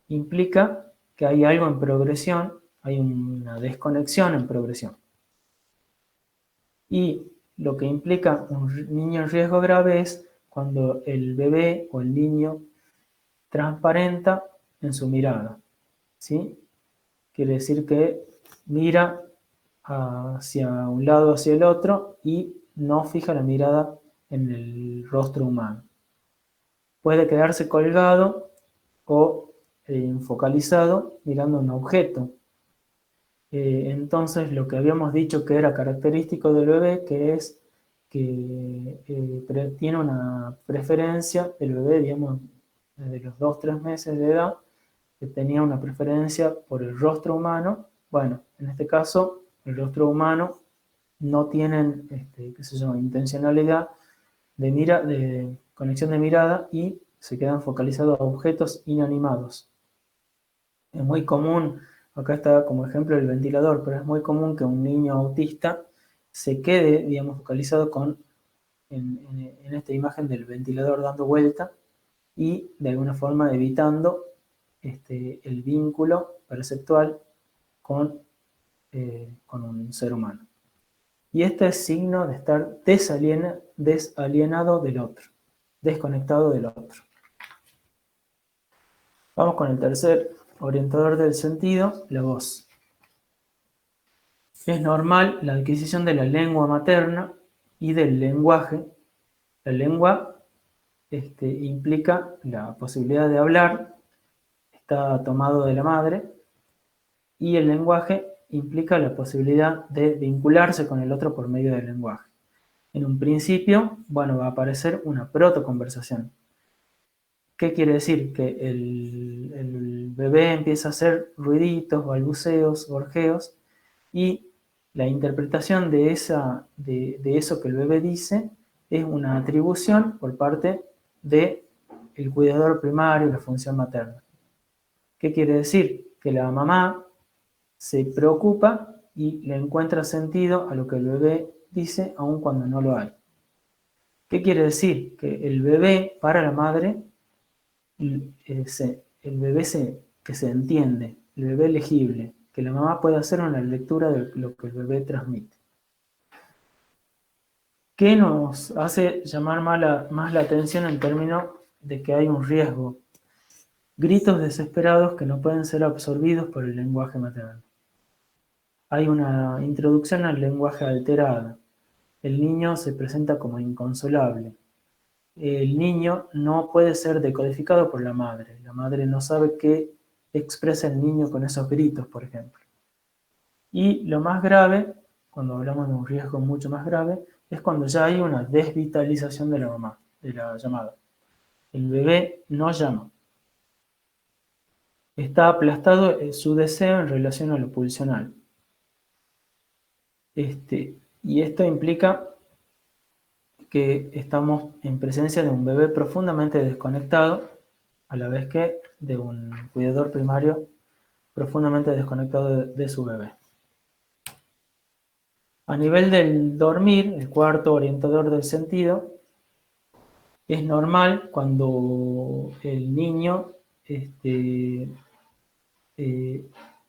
Implica que hay algo en progresión, hay una desconexión en progresión. Y lo que implica un niño en riesgo grave es cuando el bebé o el niño transparenta en su mirada, ¿sí? Quiere decir que mira hacia un lado, hacia el otro y no fija la mirada en el rostro humano. Puede quedarse colgado o focalizado mirando un objeto. Entonces, lo que habíamos dicho que era característico del bebé, que es que tiene una preferencia, el bebé, digamos, desde los 2-3 meses de edad, que tenía una preferencia por el rostro humano. Bueno, en este caso, el rostro humano no tienen, qué sé yo, intencionalidad de conexión de mirada y se quedan focalizados a objetos inanimados. Es muy común, acá está como ejemplo el ventilador, pero es muy común que un niño autista se quede, digamos, focalizado en esta imagen del ventilador dando vuelta y de alguna forma evitando el vínculo perceptual con un ser humano. Y este es signo de estar desalienado del otro, desconectado del otro. Vamos con el tercer orientador del sentido, la voz. Es normal la adquisición de la lengua materna y del lenguaje. La lengua implica la posibilidad de hablar, está tomado de la madre, y el lenguaje implica la posibilidad de vincularse con el otro por medio del lenguaje. En un principio, bueno, va a aparecer una protoconversación. ¿Qué quiere decir? Que el bebé empieza a hacer ruiditos, balbuceos, gorjeos, y la interpretación de eso que el bebé dice es una atribución por parte del cuidador primario, la función materna. ¿Qué quiere decir? Que la mamá se preocupa y le encuentra sentido a lo que el bebé dice, aun cuando no lo hay. ¿Qué quiere decir? Que el bebé, para la madre, el bebé que se entiende, el bebé legible, que la mamá puede hacer una lectura de lo que el bebé transmite. ¿Qué nos hace llamar más la atención en términos de que hay un riesgo? Gritos desesperados que no pueden ser absorbidos por el lenguaje materno. Hay una introducción al lenguaje alterada. El niño se presenta como inconsolable. El niño no puede ser decodificado por la madre. La madre no sabe qué expresa el niño con esos gritos, por ejemplo. Y lo más grave, cuando hablamos de un riesgo mucho más grave, es cuando ya hay una desvitalización de la mamá, de la llamada. El bebé no llama. Está aplastado su deseo en relación a lo pulsional. Y esto implica que estamos en presencia de un bebé profundamente desconectado, a la vez que de un cuidador primario profundamente desconectado de su bebé. A nivel del dormir, el cuarto orientador del sentido, es normal cuando el niño eh,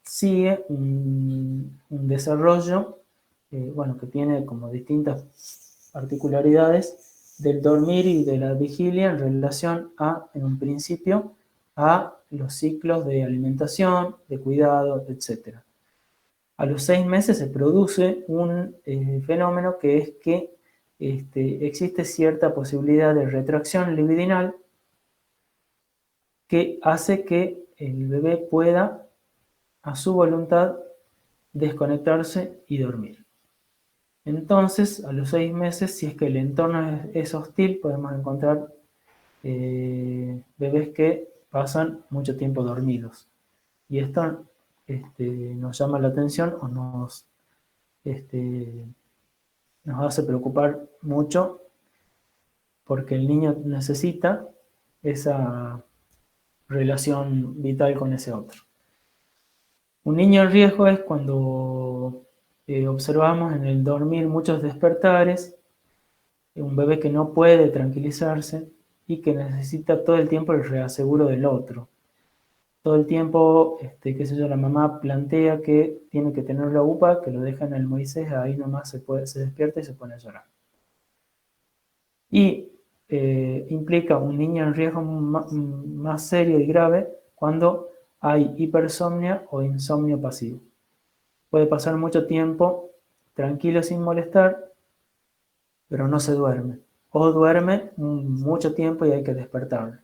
sigue un desarrollo, bueno, que tiene como distintas particularidades del dormir y de la vigilia en relación a, en un principio, a los ciclos de alimentación, de cuidado, etc. A los 6 meses se produce un fenómeno que es que existe cierta posibilidad de retracción libidinal que hace que el bebé pueda, a su voluntad, desconectarse y dormir. Entonces, a los 6 meses, si es que el entorno es hostil, podemos encontrar bebés que pasan mucho tiempo dormidos. Y esto nos llama la atención o este, nos hace preocupar mucho porque el niño necesita esa relación vital con ese otro. Un niño en riesgo es cuando observamos en el dormir muchos despertares, un bebé que no puede tranquilizarse y que necesita todo el tiempo el reaseguro del otro. Todo el tiempo, qué sé yo, la mamá plantea que tiene que tener la UPA, que lo deja en el Moisés, ahí nomás se despierta y se pone a llorar. Y implica un niño en riesgo más serio y grave cuando hay hipersomnia o insomnio pasivo. Puede pasar mucho tiempo tranquilo sin molestar, pero no se duerme. O duerme mucho tiempo y hay que despertarlo.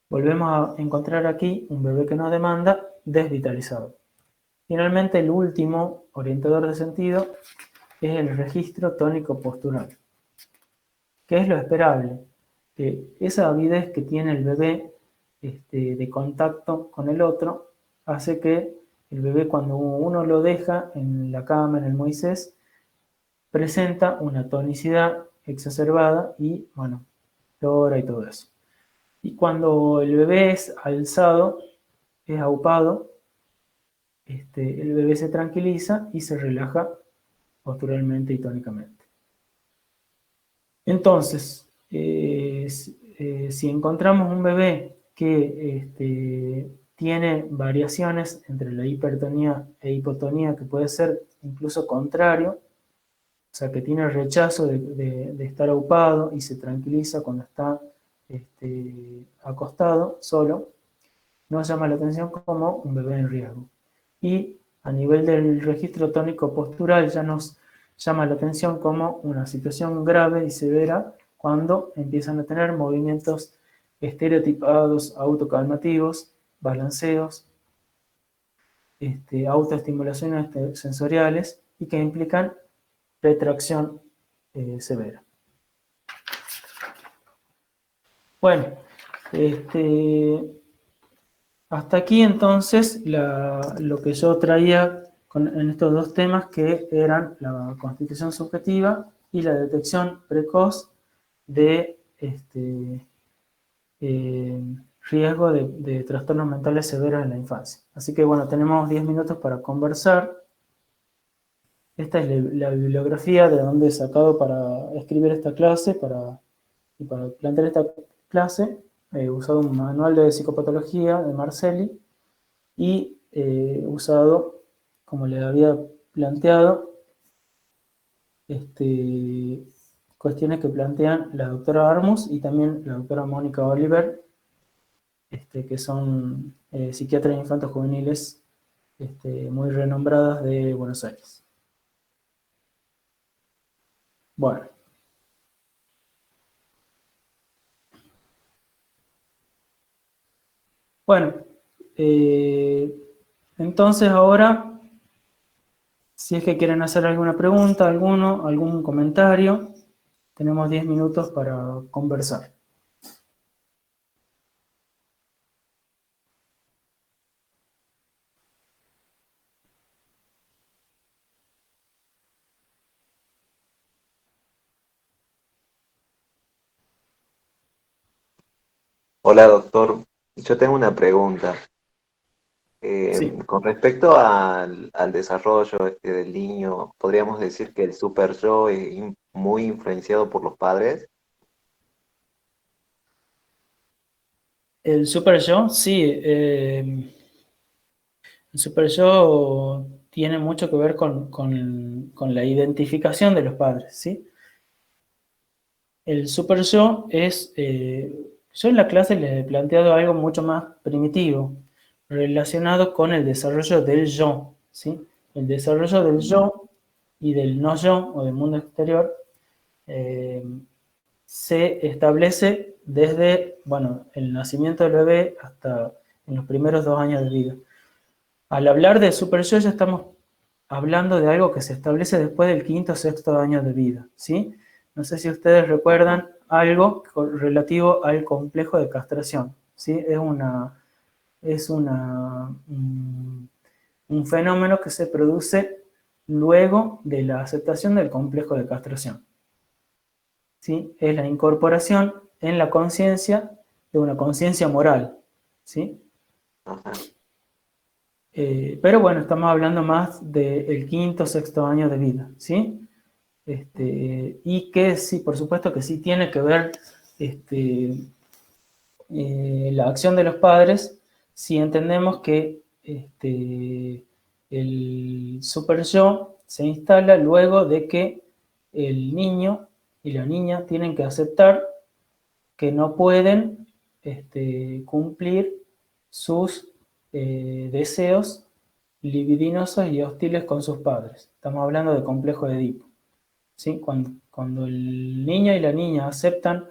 Volvemos a encontrar aquí un bebé que no demanda, desvitalizado. Finalmente, el último orientador de sentido es el registro tónico postural. ¿Qué es lo esperable? Que esa avidez que tiene el bebé de contacto con el otro hace que el bebé, cuando uno lo deja en la cama, en el Moisés, presenta una tonicidad exacerbada y, bueno, llora y todo eso. Y cuando el bebé es alzado, es aupado, el bebé se tranquiliza y se relaja posturalmente y tónicamente. Entonces, si encontramos un bebé que tiene variaciones entre la hipertonía e hipotonía, que puede ser incluso contrario, o sea, que tiene rechazo de estar aupado y se tranquiliza cuando está acostado, solo, nos llama la atención como un bebé en riesgo. Y a nivel del registro tónico postural ya nos llama la atención como una situación grave y severa cuando empiezan a tener movimientos estereotipados, autocalmativos, balanceos, autoestimulaciones sensoriales y que implican retracción severa. Bueno, hasta aquí entonces lo que yo traía en estos dos temas, que eran la constitución subjetiva y la detección precoz de eh, riesgo de trastornos mentales severos en la infancia. Así que bueno, tenemos 10 minutos para conversar. Esta es la bibliografía de donde he sacado para escribir esta clase y para plantear esta clase. He usado un manual de psicopatología de Marcelli y he usado, como le había planteado, cuestiones que plantean la doctora Armus y también la doctora Mónica Oliver, que son psiquiatras de infantos juveniles muy renombradas de Buenos Aires. Bueno. Bueno, eh, entonces ahora, si es que quieren hacer alguna pregunta, algún comentario, tenemos 10 minutos para conversar. Hola doctor, yo tengo una pregunta. Sí, Con respecto al desarrollo del niño, ¿podríamos decir que el super yo es muy influenciado por los padres? El super yo, sí. El super yo tiene mucho que ver con la identificación de los padres, ¿sí? El super yo es, yo en la clase les he planteado algo mucho más primitivo, relacionado con el desarrollo del yo, ¿sí? El desarrollo del yo y del no yo, o del mundo exterior, eh, se establece desde, bueno, el nacimiento del bebé hasta en los primeros 2 años de vida. Al hablar de super yo ya estamos hablando de algo que se establece después del quinto o sexto año de vida, ¿sí? No sé si ustedes Ajá. recuerdan algo relativo al complejo de castración, ¿sí? Un fenómeno que se produce luego de la aceptación del complejo de castración, ¿sí? Es la incorporación en la conciencia de una conciencia moral, ¿sí? Ajá. Pero bueno, estamos hablando más del quinto o sexto año de vida, ¿sí? Y que sí, por supuesto que sí tiene que ver este, la acción de los padres si entendemos que el super yo se instala luego de que el niño y la niña tienen que aceptar que no pueden cumplir sus deseos libidinosos y hostiles con sus padres. Estamos hablando de complejo de Edipo. ¿Sí? Cuando el niño y la niña aceptan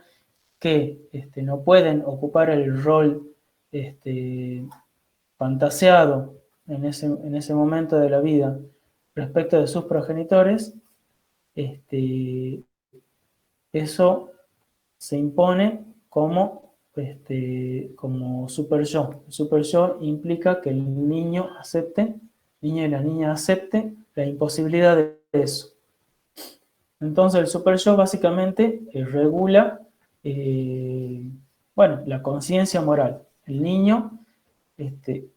que no pueden ocupar el rol este, fantaseado en ese momento de la vida respecto de sus progenitores, eso se impone como super yo. El super yo implica que el niño niño y la niña acepte la imposibilidad de eso. Entonces el super yo básicamente regula, eh, bueno, la conciencia moral. El niño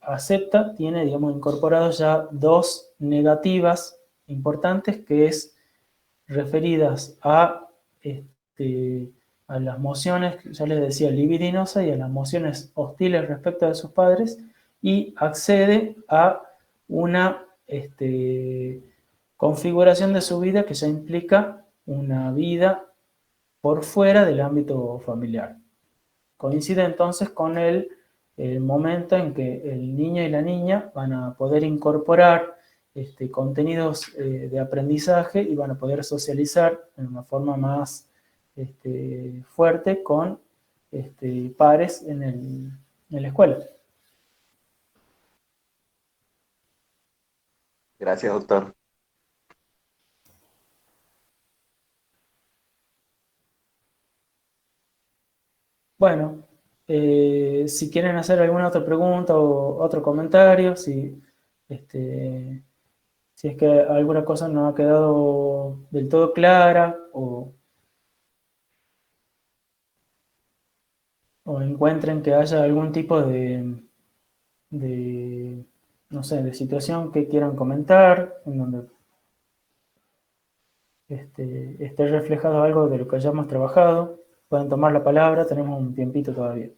acepta, tiene, digamos, incorporados ya dos negativas importantes que es referidas a las emociones, ya les decía, libidinosas y a las emociones hostiles respecto de sus padres, y accede a una configuración de su vida que ya implica una vida por fuera del ámbito familiar. Coincide entonces con el momento en que el niño y la niña van a poder incorporar contenidos de aprendizaje y van a poder socializar en una forma más fuerte con pares en la escuela. Gracias, doctor. Bueno, si quieren hacer alguna otra pregunta o otro comentario, este, si es que alguna cosa no ha quedado del todo clara o encuentren que haya algún tipo de, no sé, de situación que quieran comentar, en donde esté reflejado algo de lo que hayamos trabajado, pueden tomar la palabra, tenemos un tiempito todavía.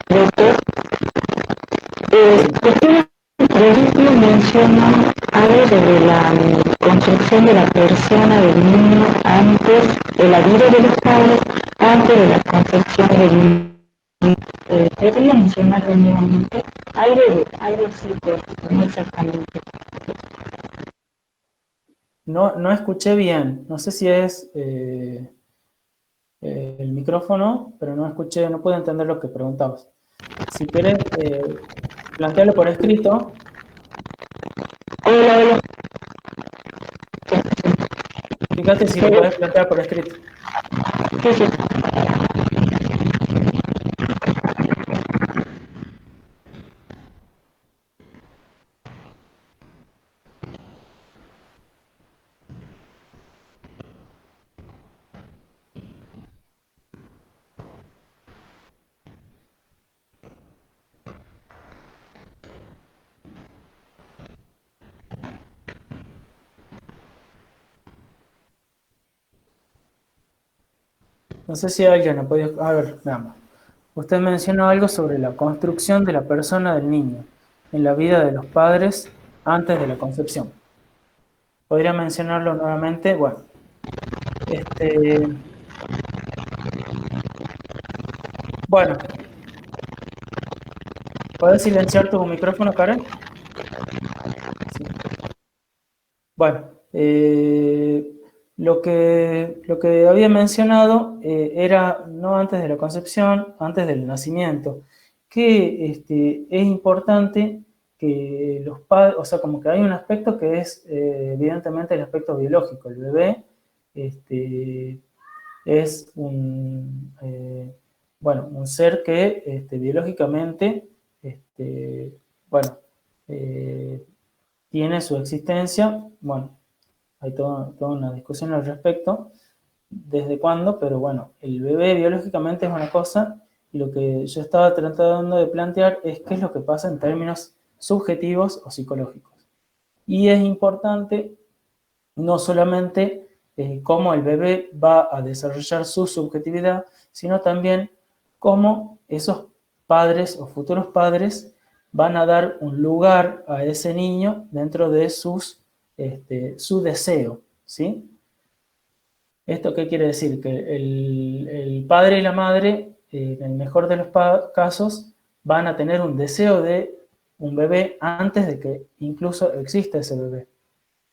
Doctor, usted, por ejemplo, menciona algo sobre la construcción de la persona del niño antes de la vida de los padres, antes de la concepción del niño. ¿Podría mencionarlo nuevamente? Algo así, pero no exactamente. No, no escuché bien, no sé si es el micrófono, pero no escuché, no pude entender lo que preguntabas. Si quieres, plantearlo por escrito. Hola, hola. Fíjate si lo puedes plantear por escrito. Sí, sí. No sé si alguien ha podido... A ver, veamos. Usted mencionó algo sobre la construcción de la persona del niño en la vida de los padres antes de la concepción. ¿Podría mencionarlo nuevamente? Bueno, bueno, ¿puedes silenciar tu micrófono, Karen? Sí. Bueno, lo que había mencionado era no antes de la concepción, antes del nacimiento, que es importante que los padres, o sea, como que hay un aspecto que es evidentemente el aspecto biológico. El bebé es bueno, un ser que biológicamente, bueno, eh, tiene su existencia. Bueno, hay toda una discusión al respecto, desde cuándo, pero bueno, el bebé biológicamente es una cosa, y lo que yo estaba tratando de plantear es qué es lo que pasa en términos subjetivos o psicológicos. Y es importante no solamente cómo el bebé va a desarrollar su subjetividad, sino también cómo esos padres o futuros padres van a dar un lugar a ese niño dentro de su deseo, ¿sí? ¿Esto qué quiere decir? Que el padre y la madre, en el mejor de los casos, van a tener un deseo de un bebé antes de que incluso exista ese bebé.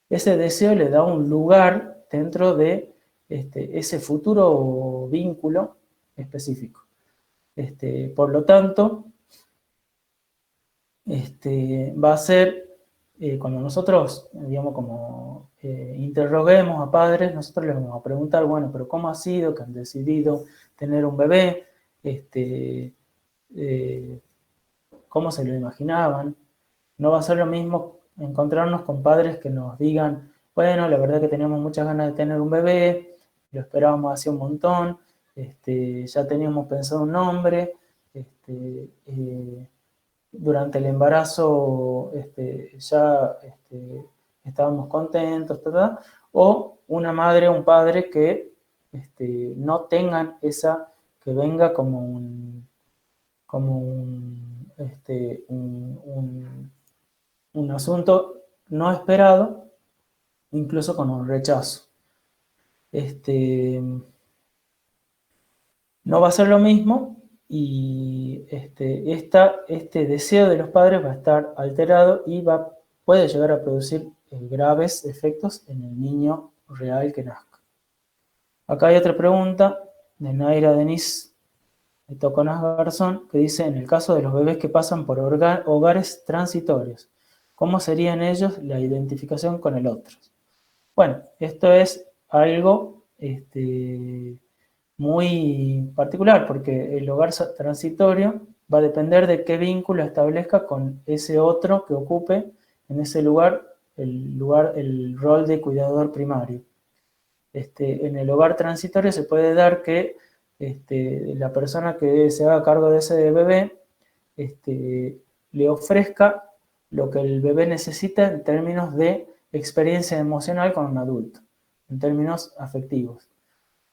Ese deseo le da un lugar dentro de ese futuro vínculo específico. Por lo tanto, va a ser, cuando nosotros, digamos, como interroguemos a padres, nosotros les vamos a preguntar, bueno, pero ¿cómo ha sido que han decidido tener un bebé? Eh, ¿Cómo se lo imaginaban? No va a ser lo mismo encontrarnos con padres que nos digan, bueno, la verdad que teníamos muchas ganas de tener un bebé, lo esperábamos hace un montón, ya teníamos pensado un nombre, durante el embarazo ya estábamos contentos, o una madre o un padre que no tengan esa, que venga como un asunto no esperado, incluso con un rechazo. No va a ser lo mismo, y este deseo de los padres va a estar alterado y puede llegar a producir graves efectos en el niño real que nazca. Acá hay otra pregunta de Naira Denise de Toconas Garzón, que dice: en el caso de los bebés que pasan por hogares transitorios, ¿cómo sería en ellos la identificación con el otro? Bueno, esto es algo muy particular, porque el hogar transitorio va a depender de qué vínculo establezca con ese otro que ocupe en ese lugar el rol de cuidador primario. En el hogar transitorio se puede dar que la persona que se haga cargo de ese bebé le ofrezca lo que el bebé necesita en términos de experiencia emocional con un adulto, en términos afectivos.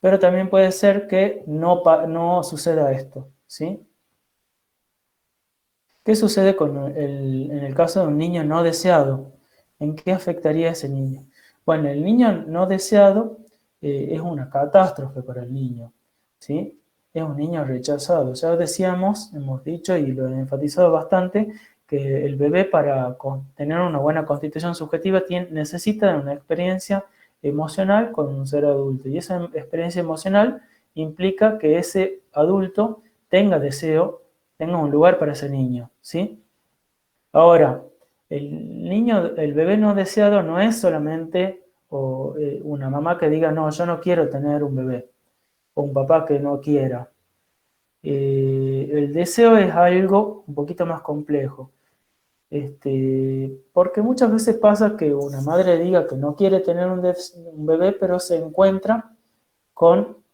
Pero también puede ser que no suceda esto, ¿sí? ¿Qué sucede en el caso de un niño no deseado? ¿En qué afectaría a ese niño? Bueno, el niño no deseado es una catástrofe para el niño, ¿sí? Es un niño rechazado. Ya decíamos, hemos dicho y lo he enfatizado bastante, que el bebé, para tener una buena constitución subjetiva, necesita de una experiencia emocional con un ser adulto. Y esa experiencia emocional implica que ese adulto tenga deseo, tenga un lugar para ese niño, ¿sí? Ahora, el bebé no deseado no es solamente una mamá que diga, no, yo no quiero tener un bebé, o un papá que no quiera. El deseo es algo un poquito más complejo. Porque muchas veces pasa que una madre diga que no quiere tener un bebé, pero se encuentra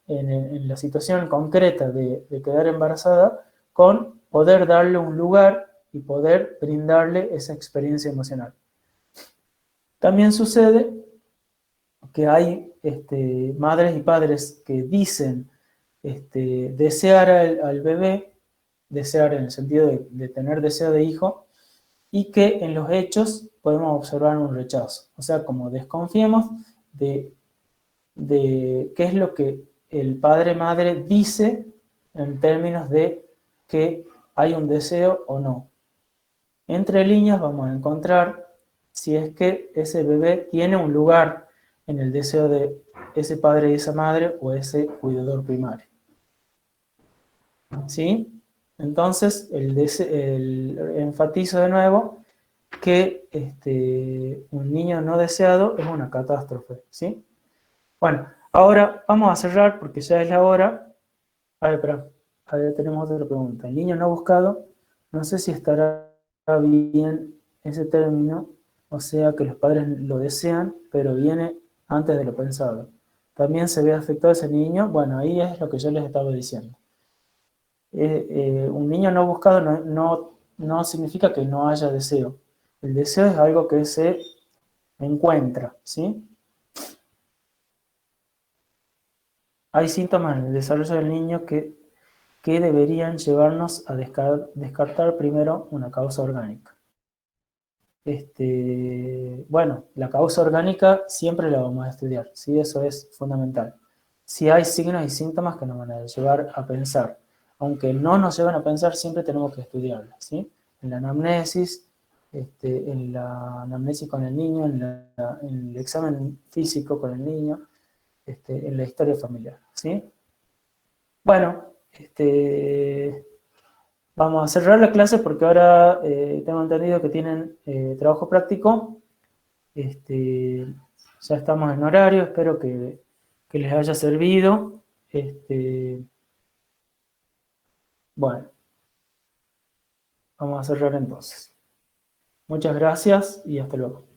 en la situación concreta de quedar embarazada, con poder darle un lugar y poder brindarle esa experiencia emocional. También sucede que hay madres y padres que dicen desear al bebé, desear en el sentido de tener deseo de hijo, y que en los hechos podemos observar un rechazo. O sea, como desconfiemos de qué es lo que el padre-madre dice en términos de que hay un deseo o no. Entre líneas vamos a encontrar si es que ese bebé tiene un lugar en el deseo de ese padre y esa madre o ese cuidador primario. ¿Sí? Entonces, enfatizo de nuevo que un niño no deseado es una catástrofe. ¿Sí? Bueno, ahora vamos a cerrar porque ya es la hora. A ver, espera, a ver, tenemos otra pregunta. El niño no buscado, no sé si estará bien ese término, o sea que los padres lo desean, pero viene antes de lo pensado. También se ve afectado ese niño, bueno, ahí es lo que yo les estaba diciendo. Un niño no buscado no significa que no haya deseo. El deseo es algo que se encuentra, ¿sí? Hay síntomas en el desarrollo del niño que deberían llevarnos a descartar primero una causa orgánica. Bueno, la causa orgánica siempre la vamos a estudiar, ¿sí? Eso es fundamental. Si hay signos y síntomas que nos van a llevar a pensar, aunque no nos llevan a pensar, siempre tenemos que estudiarla, ¿sí? En la anamnesis, en la anamnesis con el niño, en el examen físico con el niño, en la historia familiar, ¿sí? Bueno, vamos a cerrar la clase porque ahora tengo entendido que tienen trabajo práctico. Ya estamos en horario, espero que les haya servido. Bueno, vamos a cerrar entonces. Muchas gracias y hasta luego.